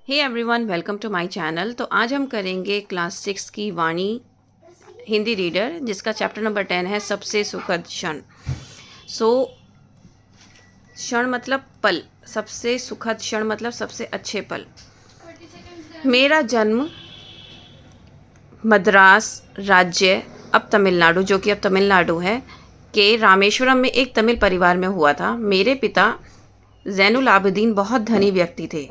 Hey everyone, welcome to my channel. तो आज हम करेंगे क्लास 6 की वाणी हिंदी रीडर, जिसका चैप्टर नंबर 10 है सबसे सुखद क्षण। क्षण मतलब पल, सबसे सुखद क्षण मतलब सबसे अच्छे पल। मेरा जन्म मद्रास राज्य, अब तमिलनाडु, जो कि अब तमिलनाडु है, के रामेश्वरम में एक तमिल परिवार में हुआ था। मेरे पिता जैनुल आबिदीन बहुत धनी व्यक्ति थे,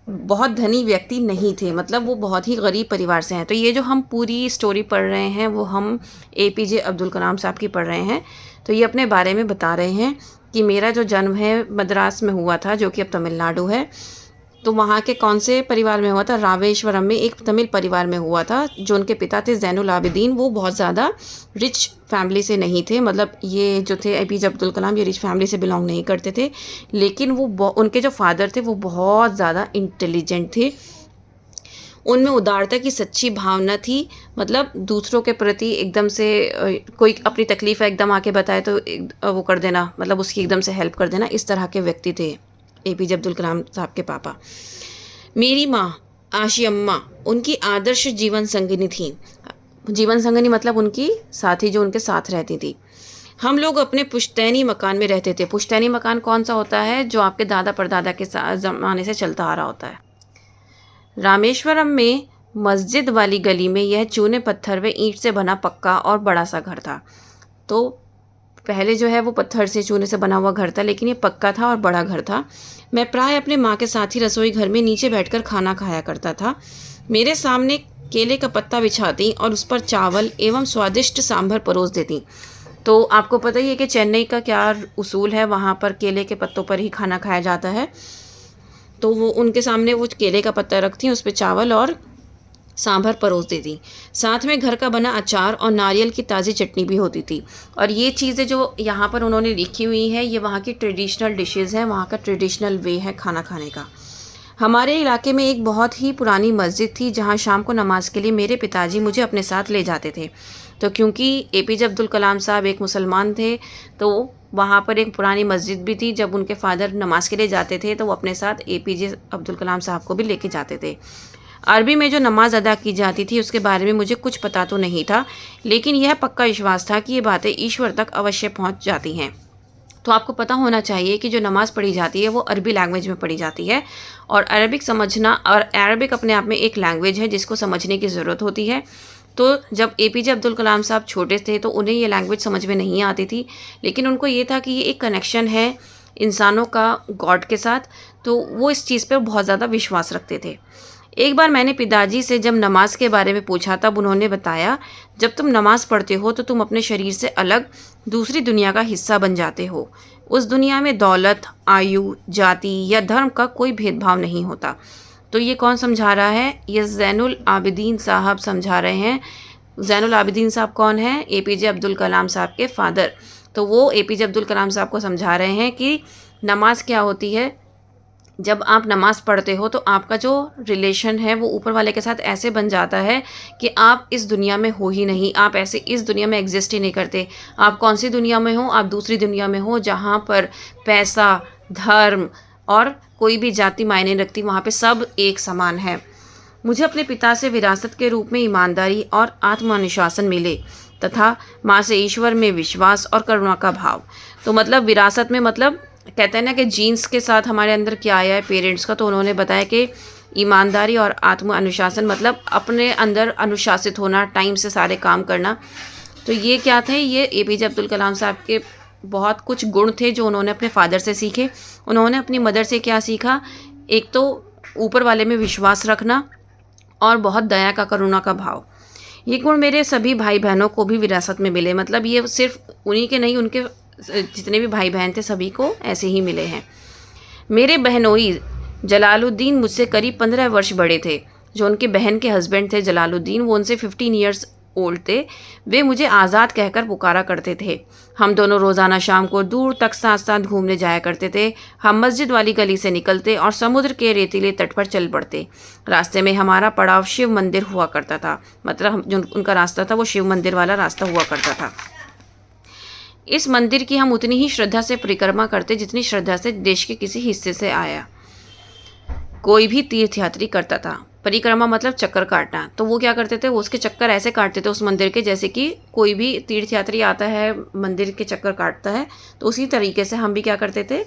बहुत धनी व्यक्ति नहीं थे, मतलब वो बहुत ही गरीब परिवार से हैं। तो ये जो हम पूरी स्टोरी पढ़ रहे हैं वो हम एपीजे अब्दुल कलाम साहब की पढ़ रहे हैं। तो ये अपने बारे में बता रहे हैं कि मेरा जो जन्म है मद्रास में हुआ था, जो कि अब तमिलनाडु है। तो वहाँ के कौन से परिवार में हुआ था? रामेश्वरम में एक तमिल परिवार में हुआ था। जो उनके पिता थे जैनुल आबिदीन, वो बहुत ज़्यादा रिच फैमिली से नहीं थे, मतलब ये जो थे एपीजे अब्दुल कलाम ये रिच फैमिली से बिलोंग नहीं करते थे। लेकिन वो उनके जो फादर थे वो बहुत ज़्यादा इंटेलिजेंट थे। उनमें उदारता की सच्ची भावना थी, मतलब दूसरों के प्रति एकदम से कोई अपनी तकलीफ़ एकदम आके बताए तो वो कर देना, मतलब उसकी एकदम से हेल्प कर देना, इस तरह के व्यक्ति थे एपीजे अब्दुल कलाम साहब के पापा। मेरी माँ आशी अम्मा उनकी आदर्श जीवन संगिनी थी। जीवन संगिनी मतलब उनकी साथी, जो उनके साथ रहती थी। हम लोग अपने पुश्तैनी मकान में रहते थे। पुश्तैनी मकान कौन सा होता है? जो आपके दादा परदादा के ज़माने से चलता आ रहा होता है। रामेश्वरम में मस्जिद वाली गली में यह चूने पत्थर व ईंट से बना पक्का और बड़ा सा घर था। तो पहले जो है वो पत्थर से चूने से बना हुआ घर था, लेकिन ये पक्का था और बड़ा घर था। मैं प्राय अपने माँ के साथ ही रसोई घर में नीचे बैठकर खाना खाया करता था। मेरे सामने केले का पत्ता बिछाती और उस पर चावल एवं स्वादिष्ट सांभर परोस देती। तो आपको पता ही है कि चेन्नई का क्या उसूल है, वहाँ पर केले के पत्तों पर ही खाना खाया जाता है। तो वो उनके सामने वो केले का पत्ता रखती, उस पर चावल और सांभर परोस देती। साथ में घर का बना अचार और नारियल की ताज़ी चटनी भी होती थी। और ये चीज़ें जो यहाँ पर उन्होंने लिखी हुई हैं, ये वहाँ की ट्रेडिशनल डिशेज़ हैं, वहाँ का ट्रेडिशनल वे है खाना खाने का। हमारे इलाके में एक बहुत ही पुरानी मस्जिद थी, जहाँ शाम को नमाज के लिए मेरे पिताजी मुझे अपने साथ ले जाते थे। तो क्योंकि एपीजे अब्दुल कलाम साहब एक मुसलमान थे, तो वहाँ पर एक पुरानी मस्जिद भी थी। जब उनके फादर नमाज के लिए जाते थे तो वो अपने साथ एपीजे अब्दुल कलाम साहब को भी लेके जाते थे। अरबी में जो नमाज अदा की जाती थी उसके बारे में मुझे कुछ पता तो नहीं था, लेकिन यह पक्का विश्वास था कि ये बातें ईश्वर तक अवश्य पहुँच जाती हैं। तो आपको पता होना चाहिए कि जो नमाज़ पढ़ी जाती है वो अरबी लैंग्वेज में पढ़ी जाती है, और अरबिक समझना, और अरबिक अपने आप में एक लैंग्वेज है जिसको समझने की ज़रूरत होती है। तो जब एपीजे अब्दुल कलाम साहब छोटे थे तो उन्हें ये लैंग्वेज समझ में नहीं आती थी, लेकिन उनको ये था कि ये एक कनेक्शन है इंसानों का गॉड के साथ, तो वो इस चीज़ पर बहुत ज़्यादा विश्वास रखते थे। एक बार मैंने पिताजी से जब नमाज के बारे में पूछा, तब उन्होंने बताया, जब तुम नमाज पढ़ते हो तो तुम अपने शरीर से अलग दूसरी दुनिया का हिस्सा बन जाते हो। उस दुनिया में दौलत, आयु, जाति या धर्म का कोई भेदभाव नहीं होता। तो ये कौन समझा रहा है? ये जैनुल आबिदीन साहब समझा रहे हैं। जैनुल आबिदीन साहब कौन है? एपीजे अब्दुल कलाम साहब के फादर। तो वो एपीजे अब्दुल कलाम साहब को समझा रहे हैं कि नमाज क्या होती है। जब आप नमाज़ पढ़ते हो तो आपका जो रिलेशन है वो ऊपर वाले के साथ ऐसे बन जाता है कि आप इस दुनिया में हो ही नहीं, आप ऐसे इस दुनिया में एग्जिस्ट ही नहीं करते। आप कौन सी दुनिया में हो? आप दूसरी दुनिया में हो, जहाँ पर पैसा, धर्म और कोई भी जाति मायने रखती, वहाँ पे सब एक समान है। मुझे अपने पिता से विरासत के रूप में ईमानदारी और आत्मानुशासन मिले, तथा माँ से ईश्वर में विश्वास और करुणा का भाव। तो मतलब विरासत में, मतलब कहते हैं ना कि जीन्स के साथ हमारे अंदर क्या आया है पेरेंट्स का, तो उन्होंने बताया कि ईमानदारी और आत्म अनुशासन, मतलब अपने अंदर अनुशासित होना, टाइम से सारे काम करना। तो ये क्या थे? ये एपीजे अब्दुल कलाम साहब के बहुत कुछ गुण थे जो उन्होंने अपने फादर से सीखे। उन्होंने अपनी मदर से क्या सीखा? एक तो ऊपर वाले में विश्वास रखना और बहुत दया का, करुणा का भाव। ये गुण मेरे सभी भाई बहनों को भी विरासत में मिले, मतलब ये सिर्फ उन्हीं के नहीं, उनके जितने भी भाई बहन थे सभी को ऐसे ही मिले हैं। मेरे बहनोई जलालुद्दीन मुझसे करीब 15 वर्ष बड़े थे। जो उनके बहन के हस्बैंड थे जलालुद्दीन, वो उनसे 15 ईयर्स ओल्ड थे। वे मुझे आज़ाद कहकर पुकारा करते थे। हम दोनों रोज़ाना शाम को दूर तक साथ साथ घूमने जाया करते थे। हम मस्जिद वाली गली से निकलते और समुद्र के रेतीले तट पर चल पड़ते। रास्ते में हमारा पड़ाव शिव मंदिर हुआ करता था, मतलब जो उनका रास्ता था वो शिव मंदिर वाला रास्ता हुआ करता था। इस मंदिर की हम उतनी ही श्रद्धा से परिक्रमा करते जितनी श्रद्धा से देश के किसी हिस्से से आया। कोई भी तीर्थयात्री करता था। परिक्रमा मतलब चक्कर काटना। तो वो क्या करते थे, वो उसके चक्कर ऐसे काटते थे उस मंदिर के, जैसे कि कोई भी तीर्थयात्री आता है मंदिर के चक्कर काटता है, तो उसी तरीके से हम भी क्या करते थे,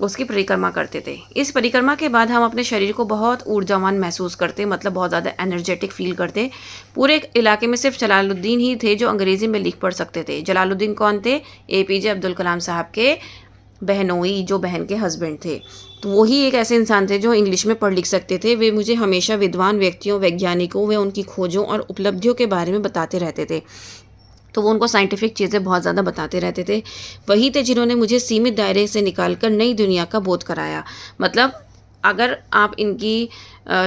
उसकी परिक्रमा करते थे। इस परिक्रमा के बाद हम अपने शरीर को बहुत ऊर्जावान महसूस करते, मतलब बहुत ज़्यादा एनर्जेटिक फील करते। पूरे इलाके में सिर्फ जलालुद्दीन ही थे जो अंग्रेज़ी में लिख पढ़ सकते थे। जलालुद्दीन कौन थे? एपीजे अब्दुल कलाम साहब के बहनोई, जो बहन के हस्बैंड थे। तो वही एक ऐसे इंसान थे जो इंग्लिश में पढ़ लिख सकते थे। वे मुझे हमेशा विद्वान व्यक्तियों, वैज्ञानिकों व उनकी खोजों और उपलब्धियों के बारे में बताते रहते थे। तो वो उनको साइंटिफिक चीज़ें बहुत ज़्यादा बताते रहते थे। वही थे जिन्होंने मुझे सीमित दायरे से निकालकर नई दुनिया का बोध कराया। मतलब अगर आप इनकी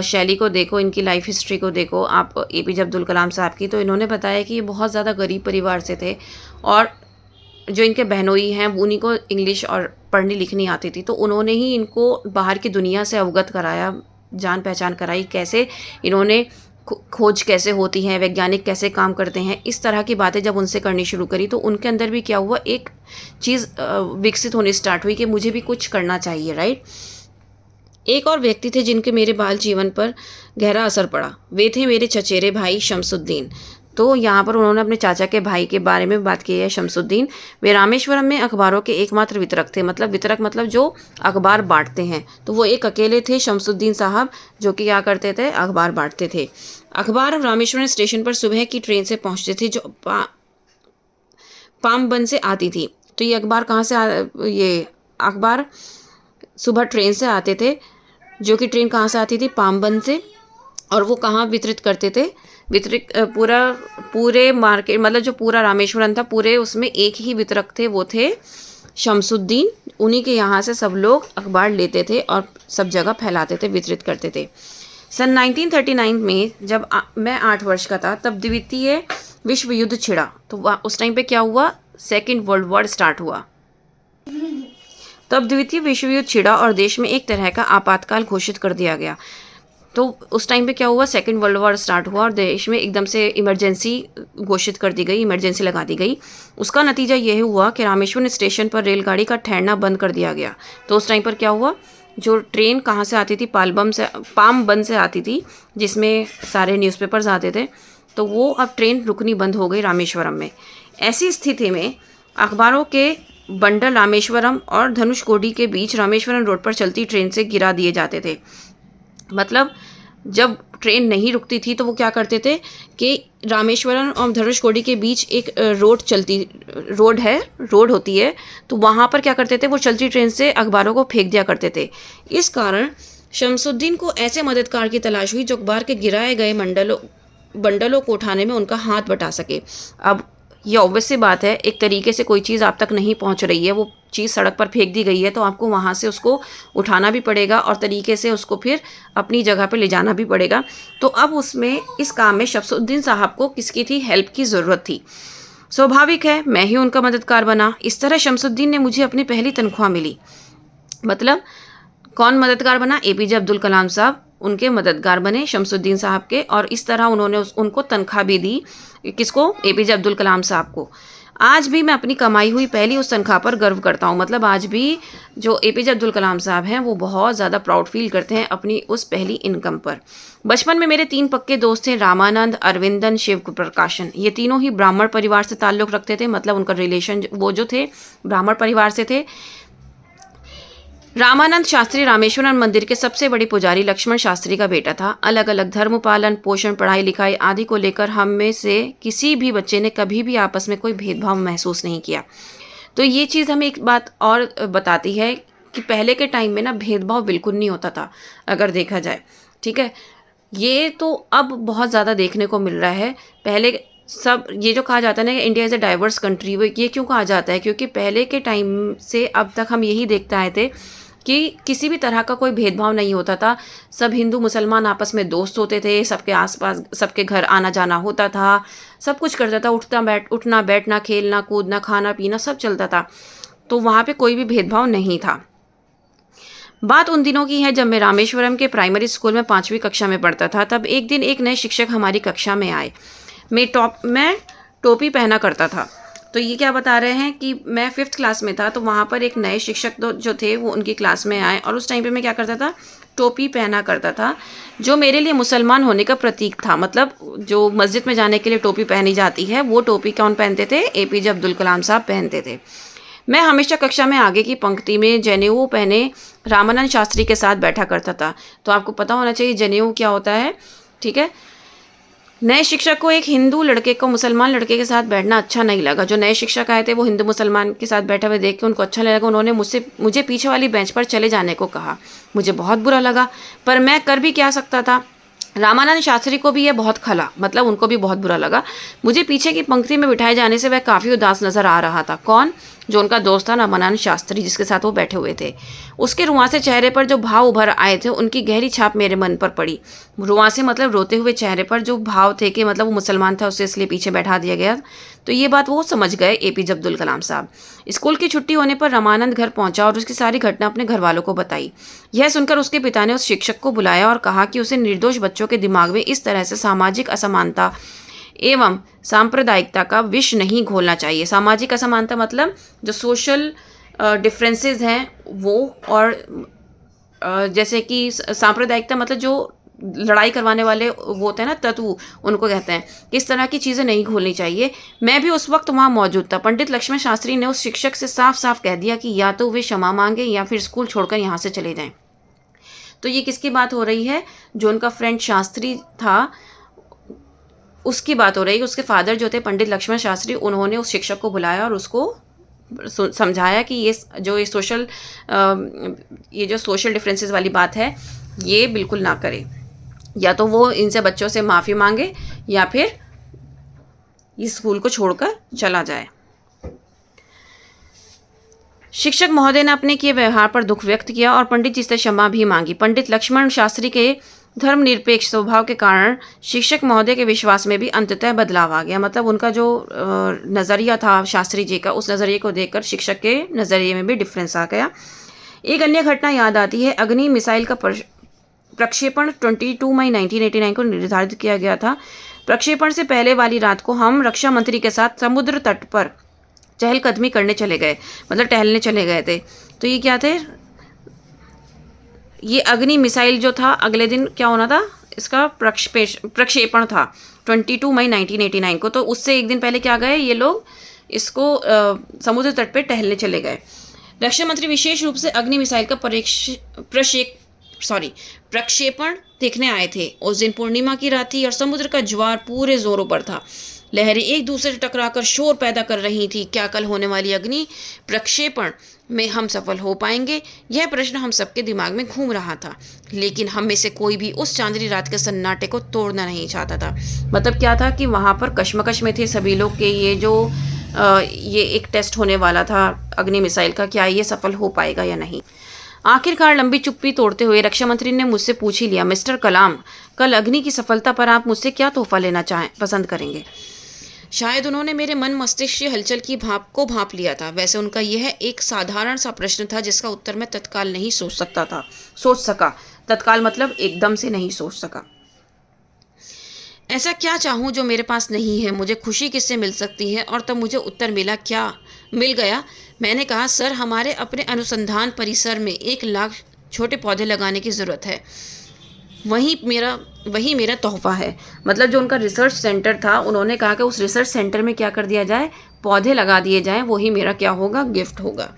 शैली को देखो, इनकी लाइफ हिस्ट्री को देखो आप एपीजे अब्दुल कलाम साहब की, तो इन्होंने बताया कि ये बहुत ज़्यादा गरीब परिवार से थे और जो इनके बहनोई हैं उन्हीं को इंग्लिश और पढ़नी लिखनी आती थी। तो उन्होंने ही इनको बाहर की दुनिया से अवगत कराया, जान पहचान कराई, कैसे इन्होंने खोज कैसे होती है, वैज्ञानिक कैसे काम करते हैं। इस तरह की बातें जब उनसे करनी शुरू करी तो उनके अंदर भी क्या हुआ, एक चीज़ विकसित होनी स्टार्ट हुई कि मुझे भी कुछ करना चाहिए, राइट। एक और व्यक्ति थे जिनके मेरे बाल जीवन पर गहरा असर पड़ा। वे थे मेरे चचेरे भाई शमसुद्दीन। तो यहाँ पर उन्होंने अपने चाचा के भाई के बारे में बात की है, शमसुद्दीन। वे रामेश्वरम में अखबारों के एकमात्र वितरक थे। मतलब वितरक मतलब जो अखबार बांटते हैं। तो वो एक अकेले थे शमसुद्दीन साहब, जो कि क्या करते थे, अखबार बांटते थे। अखबार रामेश्वरम स्टेशन पर सुबह की ट्रेन से पहुँचते थे जो पामबन से आती थी। तो ये अखबार कहाँ से ये अखबार सुबह ट्रेन से आते थे, जो कि ट्रेन कहाँ से आती थी, पामबन से। और वो कहाँ वितरित करते थे, पूरे मार्केट, मतलब जो पूरा रामेश्वरम था पूरे उसमें एक ही वितरक थे, वो थे शमसुद्दीन। उन्हीं के यहाँ से सब लोग अखबार लेते थे और सब जगह फैलाते थे, वितरित करते थे। सन 1939 में जब मैं 8 वर्ष का था, तब द्वितीय विश्व युद्ध छिड़ा। तो उस टाइम पे क्या हुआ, सेकेंड वर्ल्ड वॉर स्टार्ट हुआ। तब द्वितीय विश्व युद्ध छिड़ा और देश में एक तरह का आपातकाल घोषित कर दिया गया। तो उस टाइम पे क्या हुआ, सेकेंड वर्ल्ड वॉर स्टार्ट हुआ और देश में एकदम से इमरजेंसी घोषित कर दी गई, इमरजेंसी लगा दी गई। उसका नतीजा यह हुआ कि रामेश्वरम स्टेशन पर रेलगाड़ी का ठहरना बंद कर दिया गया। तो उस टाइम पर क्या हुआ, जो ट्रेन कहाँ से आती थी, पामबन से आती थी, जिसमें सारे न्यूज़पेपर्स आते थे, तो वो अब ट्रेन रुकनी बंद हो गई रामेश्वरम में। ऐसी स्थिति में अखबारों के बंडल रामेश्वरम और धनुषकोडी के बीच रामेश्वरम रोड पर चलती ट्रेन से गिरा दिए जाते थे। मतलब जब ट्रेन नहीं रुकती थी तो वो क्या करते थे कि रामेश्वरम और धनुषकोडी के बीच एक रोड होती है, तो वहाँ पर क्या करते थे, वो चलती ट्रेन से अखबारों को फेंक दिया करते थे। इस कारण शमसुद्दीन को ऐसे मददगार की तलाश हुई जो अखबार के गिराए गए बंडलों को उठाने में उनका हाथ बटा सके। अब ये ऑब्वियस सी बात है, एक तरीके से कोई चीज़ आप तक नहीं पहुंच रही है, वो चीज़ सड़क पर फेंक दी गई है, तो आपको वहाँ से उसको उठाना भी पड़ेगा और तरीके से उसको फिर अपनी जगह पे ले जाना भी पड़ेगा। तो अब उसमें इस काम में शमसुद्दीन साहब को किसकी थी, हेल्प की ज़रूरत थी। स्वाभाविक है मैं ही उनका मददगार बना। इस तरह शमसुद्दीन ने मुझे अपनी पहली तनख्वाह मिली। मतलब कौन मददगार बना, एपीजे अब्दुल कलाम साहब उनके मददगार बने शमसुद्दीन साहब के, और इस तरह उन्होंने उनको तनख्वाह भी दी। किसको, एपीजे अब्दुल कलाम साहब को। आज भी मैं अपनी कमाई हुई पहली उस तनख्वाह पर गर्व करता हूँ। मतलब आज भी जो एपीजे अब्दुल कलाम साहब हैं वो बहुत ज़्यादा प्राउड फील करते हैं अपनी उस पहली इनकम पर। बचपन में मेरे 3 पक्के दोस्त थे, रामानंद, अरविंदन, शिव प्रकाशन। ये तीनों ही ब्राह्मण परिवार से ताल्लुक़ रखते थे, मतलब उनका रिलेशन वो जो थे ब्राह्मण परिवार से थे। रामानंद शास्त्री रामेश्वरम मंदिर के सबसे बड़े पुजारी लक्ष्मण शास्त्री का बेटा था। अलग अलग धर्म पालन, पोषण, पढ़ाई लिखाई आदि को लेकर हम में से किसी भी बच्चे ने कभी भी आपस में कोई भेदभाव महसूस नहीं किया। तो ये चीज़ हमें एक बात और बताती है कि पहले के टाइम में ना भेदभाव बिल्कुल नहीं होता था, अगर देखा जाए, ठीक है। ये तो अब बहुत ज़्यादा देखने को मिल रहा है। पहले सब ये जो कहा जाता है ना कि India is a diverse country, वो ये क्यों कहा जाता है, क्योंकि पहले के टाइम से अब तक हम यही देखते आए थे कि किसी भी तरह का कोई भेदभाव नहीं होता था। सब हिंदू मुसलमान आपस में दोस्त होते थे, सबके आसपास सबके घर आना जाना होता था, सब कुछ करता था, उठना बैठना, खेलना कूदना, खाना पीना सब चलता था। तो वहाँ पे कोई भी भेदभाव नहीं था। बात उन दिनों की है जब मैं रामेश्वरम के प्राइमरी स्कूल में 5वीं कक्षा में पढ़ता था। तब एक दिन एक नए शिक्षक हमारी कक्षा में आए। मैं टोपी पहना करता था। तो ये क्या बता रहे हैं कि मैं 5th क्लास में था, तो वहाँ पर एक नए शिक्षक जो थे वो उनकी क्लास में आए, और उस टाइम पे मैं क्या करता था, टोपी पहना करता था, जो मेरे लिए मुसलमान होने का प्रतीक था। मतलब जो मस्जिद में जाने के लिए टोपी पहनी जाती है, वो टोपी कौन पहनते थे? एपीजे अब्दुल कलाम साहब पहनते थे। मैं हमेशा कक्षा में आगे की पंक्ति में जनेऊ पहने रामानंद शास्त्री के साथ बैठा करता था। तो आपको पता होना चाहिए जनेऊ क्या होता है, ठीक है। नए शिक्षक को एक हिंदू लड़के को मुसलमान लड़के के साथ बैठना अच्छा नहीं लगा। जो नए शिक्षक आए थे वो हिंदू मुसलमान के साथ बैठे हुए देख के उनको अच्छा नहीं लगा। उन्होंने मुझे पीछे वाली बेंच पर चले जाने को कहा। मुझे बहुत बुरा लगा, पर मैं कर भी क्या सकता था। रामानंद शास्त्री को भी यह बहुत खला, मतलब उनको भी बहुत बुरा लगा। मुझे पीछे की पंक्ति में बिठाए जाने से वह काफ़ी उदास नज़र आ रहा था। कौन? जो उनका दोस्त था रामानंद शास्त्री, जिसके साथ वो बैठे हुए थे। उसके रुआंसे चेहरे पर जो भाव उभर आए थे, उनकी गहरी छाप मेरे मन पर पड़ी। रुआंसे मतलब रोते हुए चेहरे पर जो भाव थे कि मतलब वो मुसलमान था, उसे इसलिए पीछे बैठा दिया गया। तो ये बात वो समझ गए एपीजे अब्दुल कलाम साहब। स्कूल की छुट्टी होने पर रामानंद घर पहुंचा और उसकी सारी घटना अपने घर वालों को बताई। यह सुनकर उसके पिता ने उस शिक्षक को बुलाया और कहा कि उसे निर्दोष बच्चों के दिमाग में इस तरह से सामाजिक असमानता एवं सांप्रदायिकता का विष नहीं घोलना चाहिए। सामाजिक असमानता मतलब जो सोशल डिफरेंसेस हैं वो, और जैसे कि सांप्रदायिकता मतलब जो लड़ाई करवाने वाले वो होते हैं ना, तत्व, उनको कहते हैं। इस तरह की चीज़ें नहीं घोलनी चाहिए। मैं भी उस वक्त वहाँ मौजूद था। पंडित लक्ष्मण शास्त्री ने उस शिक्षक से साफ साफ कह दिया कि या तो वे क्षमा मांगे या फिर स्कूल छोड़कर यहाँ से चले जाएं। तो ये किसकी बात हो रही है? जो उनका फ्रेंड शास्त्री था उसकी बात हो रही है। उसके फादर जो थे पंडित लक्ष्मण शास्त्री, उन्होंने उस शिक्षक को बुलाया और उसको समझाया कि ये जो सोशल डिफरेंसेस वाली बात है, ये बिल्कुल ना करे। या तो वो इनसे बच्चों से माफ़ी मांगे या फिर इस स्कूल को छोड़कर चला जाए। शिक्षक महोदय ने अपने किए व्यवहार पर दुख व्यक्त किया और पंडित जी से क्षमा भी मांगी। पंडित लक्ष्मण शास्त्री के धर्मनिरपेक्ष स्वभाव के कारण शिक्षक महोदय के विश्वास में भी अंततः बदलाव आ गया। मतलब उनका जो नज़रिया था शास्त्री जी का, उस नज़रिए को देखकर शिक्षक के नज़रिए में भी डिफरेंस आ गया। एक अन्य घटना याद आती है। अग्नि मिसाइल का प्रक्षेपण 22 मई 1989 को निर्धारित किया गया था। प्रक्षेपण से पहले वाली रात को हम रक्षा मंत्री के साथ समुद्र तट पर चहलकदमी करने चले गए, मतलब टहलने चले गए थे। तो ये क्या थे? ये अग्नि मिसाइल जो था, अगले दिन क्या होना था? इसका प्रक्षेपण था 22 मई 1989 को। तो उससे एक दिन पहले क्या गए ये लोग? इसको समुद्र तट पर टहलने चले गए। रक्षा मंत्री विशेष रूप से अग्नि मिसाइल का प्रक्षेपण देखने आए थे। उस दिन पूर्णिमा की रात थी और समुद्र का ज्वार पूरे जोरों पर था। लहरें एक दूसरे से टकराकर शोर पैदा कर रही थी। क्या कल होने वाली अग्नि प्रक्षेपण में हम सफल हो पाएंगे? यह प्रश्न हम सबके दिमाग में घूम रहा था, लेकिन हम में से कोई भी उस चांदनी रात के सन्नाटे को तोड़ना नहीं चाहता था। मतलब क्या था कि वहाँ पर कश्मकश में थे सभी लोग कि ये एक टेस्ट होने वाला था अग्नि मिसाइल का, क्या ये सफल हो पाएगा या नहीं। आखिरकार लंबी चुप्पी तोड़ते हुए रक्षा मंत्री ने मुझसे पूछ ही लिया, मिस्टर कलाम, कल अग्नि की सफलता पर आप मुझसे क्या तोहफा लेना पसंद करेंगे? शायद उन्होंने मेरे मन मस्तिष्क की हलचल की भांप लिया था। वैसे उनका यह एक साधारण सा प्रश्न था जिसका उत्तर मैं तत्काल नहीं सोच सका। तत्काल मतलब एकदम से नहीं सोच सका। ऐसा क्या चाहूँ जो मेरे पास नहीं है? मुझे खुशी किससे मिल सकती है? और तब मुझे उत्तर मिल गया। मैंने कहा, सर, हमारे अपने अनुसंधान परिसर में 1 लाख छोटे पौधे लगाने की ज़रूरत है। वही मेरा तोहफा है। मतलब जो उनका रिसर्च सेंटर था, उन्होंने कहा कि उस रिसर्च सेंटर में क्या कर दिया जाए? पौधे लगा दिए जाएं। वही मेरा क्या होगा? गिफ्ट होगा।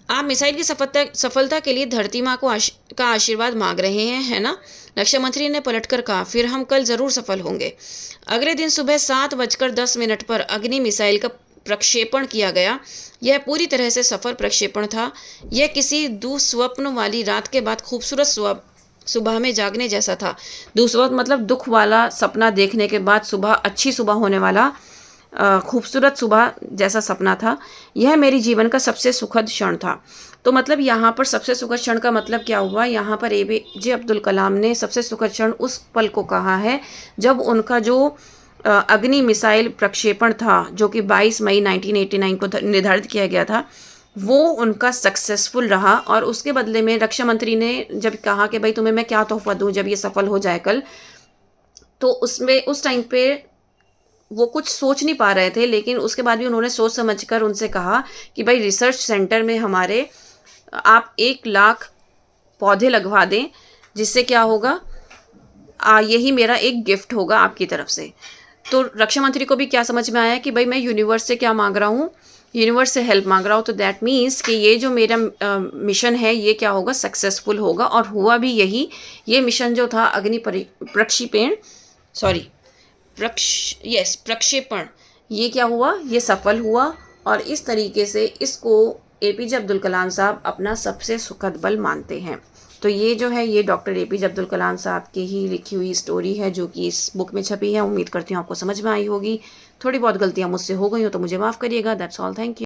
आप मिसाइल की सफलता के लिए धरती माँ का आशीर्वाद मांग रहे हैं, है ना? रक्षा मंत्री ने पलटकर कहा, फिर हम कल ज़रूर सफल होंगे। अगले दिन सुबह 7:10 पर अग्नि मिसाइल का प्रक्षेपण किया गया। यह पूरी तरह से सफल प्रक्षेपण था। यह किसी दुस्वप्न वाली रात के बाद खूबसूरत सुबह में जागने जैसा था। दुस्वप्न मतलब दुख वाला सपना देखने के बाद सुबह, अच्छी सुबह होने वाला खूबसूरत सुबह जैसा सपना था। यह मेरी जीवन का सबसे सुखद क्षण था। तो मतलब यहाँ पर सबसे सुखद क्षण का मतलब क्या हुआ? यहाँ पर एपीजे अब्दुल कलाम ने सबसे सुखद क्षण उस पल को कहा है जब उनका जो अग्नि मिसाइल प्रक्षेपण था, जो कि 22 मई 1989 को निर्धारित किया गया था, वो उनका सक्सेसफुल रहा। और उसके बदले में रक्षा मंत्री ने जब कहा कि भाई तुम्हें मैं क्या तोहफा दूं जब ये सफल हो जाए कल, तो उस टाइम पे वो कुछ सोच नहीं पा रहे थे, लेकिन उसके बाद भी उन्होंने सोच समझकर उनसे कहा कि भाई रिसर्च सेंटर में हमारे आप 1 लाख पौधे लगवा दें, जिससे क्या होगा, यही मेरा एक गिफ्ट होगा आपकी तरफ से। तो रक्षा मंत्री को भी क्या समझ में आया कि भाई मैं यूनिवर्स से क्या मांग रहा हूँ, यूनिवर्स से हेल्प मांग रहा हूँ, तो दैट मीन्स कि ये जो मेरा मिशन है ये क्या होगा, सक्सेसफुल होगा। और हुआ भी यही। ये मिशन जो था प्रक्षेपण, ये क्या हुआ, ये सफल हुआ। और इस तरीके से इसको एपीजे अब्दुल कलाम साहब अपना सबसे सुखद बल मानते हैं। तो ये जो है ये डॉक्टर एपीजे अब्दुल कलाम साहब की ही लिखी हुई स्टोरी है, जो कि इस बुक में छपी है। उम्मीद करती हूँ आपको समझ में आई होगी। थोड़ी बहुत गलतियाँ मुझसे हो गई हो तो मुझे माफ़ करिएगा। That's all, thank you.